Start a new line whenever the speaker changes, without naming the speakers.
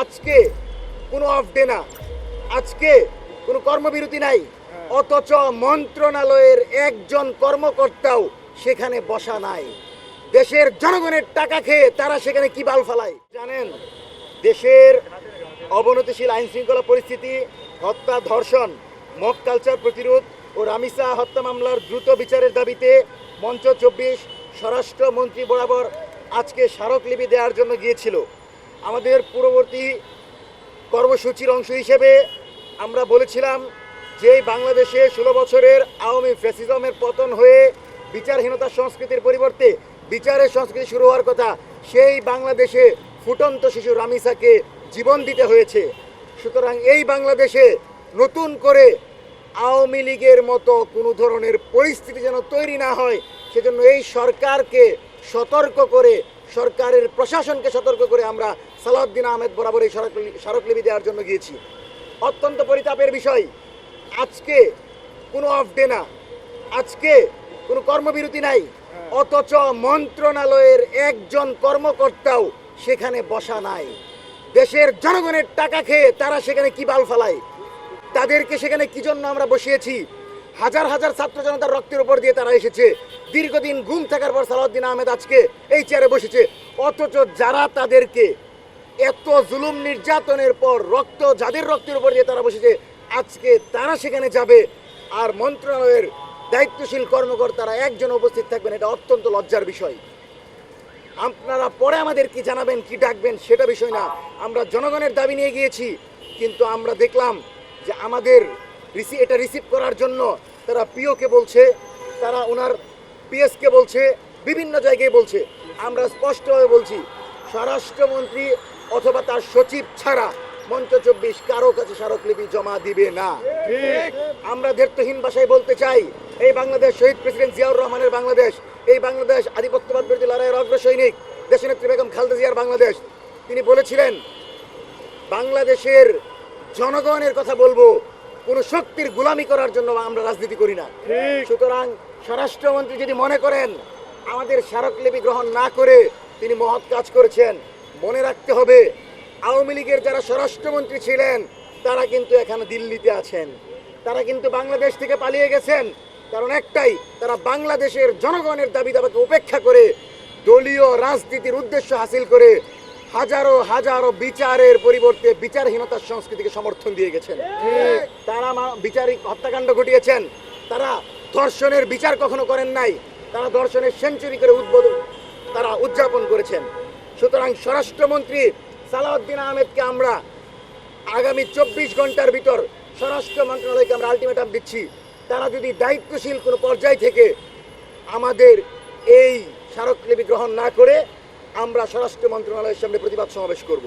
আজকে কোনো off day না, আজকে কোনো কর্মবিরতি নাই, অথচ মন্ত্রণালয়ের একজন কর্মকর্তাও সেখানে বসা নাই। দেশের জনগণের টাকা খেয়ে তারা সেখানে কি বাল ফালায় জানেন? দেশের অবনতিশীল আইন শৃঙ্খলা পরিস্থিতি, হত্যা, ধর্ষণ, মব কালচার প্রতিরোধ ও রামিসা হত্যা মামলার দ্রুত বিচারের দাবিতে মঞ্চ 24 স্বরাষ্ট্রমন্ত্রী বরাবর আজকে স্মারকলিপি দেওয়ার জন্য গিয়েছিল। আমাদের পূর্ববর্তী কর্মসূচির অংশ হিসেবে আমরা বলেছিলাম যে বাংলাদেশে 16 বছরের আওয়ামী ফ্যাসিজমের পতন হয়ে বিচারহীনতার সংস্কৃতির পরিবর্তে বিচারের সংস্কৃতি শুরু হওয়ার কথা, সেই বাংলাদেশে ফুটন্ত শিশু রামিসাকে জীবন দিতে হয়েছে। সুতরাং এই বাংলাদেশে নতুন করে আওয়ামী লীগের মতো কোনো ধরনের পরিস্থিতি যেন তৈরি না হয়, সেজন্য এই সরকারকে সতর্ক করে, সরকারের প্রশাসনকে সতর্ক করে আমরা সালাউদ্দিন আহমেদ বরাবর এই স্মারকলিপি দেওয়ার জন্য গিয়েছি। অত্যন্ত পরিতাপের বিষয়, আজকে কোনো অফ ডে না, আজকে কোনো কর্মবিরতি নাই, অথচ মন্ত্রণালয়ের একজন কর্মকর্তাও সেখানে বসা নাই। দেশের জনগণের টাকা খেয়ে তারা সেখানে কি বাল ফালায়, তাদেরকে সেখানে কি জন্য আমরা বসিয়েছি? হাজার হাজার ছাত্র জনতার রক্তের উপর দিয়ে তারা এসেছে। দীর্ঘদিন গুম থাকার পর সালাউদ্দিন আহমেদ আজকে এই চেয়ারে বসেছে, অথচ যারা তাদেরকে এত জুলুম নির্যাতনের পর যাদের রক্তের উপর দিয়ে তারা বসেছে, আজকে তারা সেখানে যাবে আর মন্ত্রণালয়ের দায়িত্বশীল কর্মকর্তারা একজন উপস্থিত থাকবেন, এটা অত্যন্ত লজ্জার বিষয়। আপনারা পরে আমাদের কি জানাবেন, কি ডাকবেন, সেটা বিষয় না। আমরা জনগণের দাবি নিয়ে গিয়েছি, কিন্তু আমরা দেখলাম যে আমাদের এটা রিসিভ করার জন্য তারা পিওকে বলছে, তারা ওনার পিএসকে বলছে, বিভিন্ন জায়গায় বলছে। আমরা স্পষ্টভাবে বলছি, স্বরাষ্ট্রমন্ত্রী অথবা তার সচিব ছাড়া মঞ্চ 24 কারো কাছে স্মারকলিপি জমা দিবে না। আমরা ধৈর্যহীন ভাষায় বলতে চাই, এই বাংলাদেশ শহীদ প্রেসিডেন্ট জিয়াউর রহমানের বাংলাদেশ, এই বাংলাদেশ আধিপত্যবাদ বিরোধী লড়াইয়ের অগ্রসৈনিক দেশনেত্রী বেগম খালেদা জিয়ার বাংলাদেশ। তিনি বলেছিলেন, বাংলাদেশের জনগণের কথা বলবো, কোনো শক্তির গোলামি করার জন্য আমরা রাজনীতি করি না। সুতরাং স্বরাষ্ট্রমন্ত্রী যদি মনে করেন আমাদের স্মারকলিপি গ্রহণ না করে তিনি মহৎ কাজ করেছেন, মনে রাখতে হবে আওয়ামী লীগের যারা স্বরাষ্ট্রমন্ত্রী ছিলেন তারা কিন্তু এখানে দিল্লিতে আছেন, তারা কিন্তু বাংলাদেশ থেকে পালিয়ে গেছেন। কারণ একটাই, তারা বাংলাদেশের জনগণের দাবি দাবাকে উপেক্ষা করে দলীয় রাজনীতির উদ্দেশ্য হাসিল করে হাজারো হাজারো বিচারের পরিবর্তে বিচারহীনতার সংস্কৃতিকে সমর্থন দিয়ে গেছেন। তারা বিচারিক হত্যাকাণ্ড ঘটিয়েছেন, তারা ধর্ষণের বিচার কখনো করেন নাই, তারা ধর্ষণের সেঞ্চুরি করে তারা উদযাপন করেছেন। সুতরাং স্বরাষ্ট্রমন্ত্রী সালাউদ্দিন আহমেদকে আমরা আগামী 24 ঘন্টার ভিতর স্বরাষ্ট্র মন্ত্রণালয়কে আমরা আলটিমেটাম দিচ্ছি, তারা যদি দায়িত্বশীল কোনো পর্যায় থেকে আমাদের এই স্মারকলিপি গ্রহণ না করে, আমরা স্বরাষ্ট্র মন্ত্রণালয়ের সামনে প্রতিবাদ সমাবেশ করব।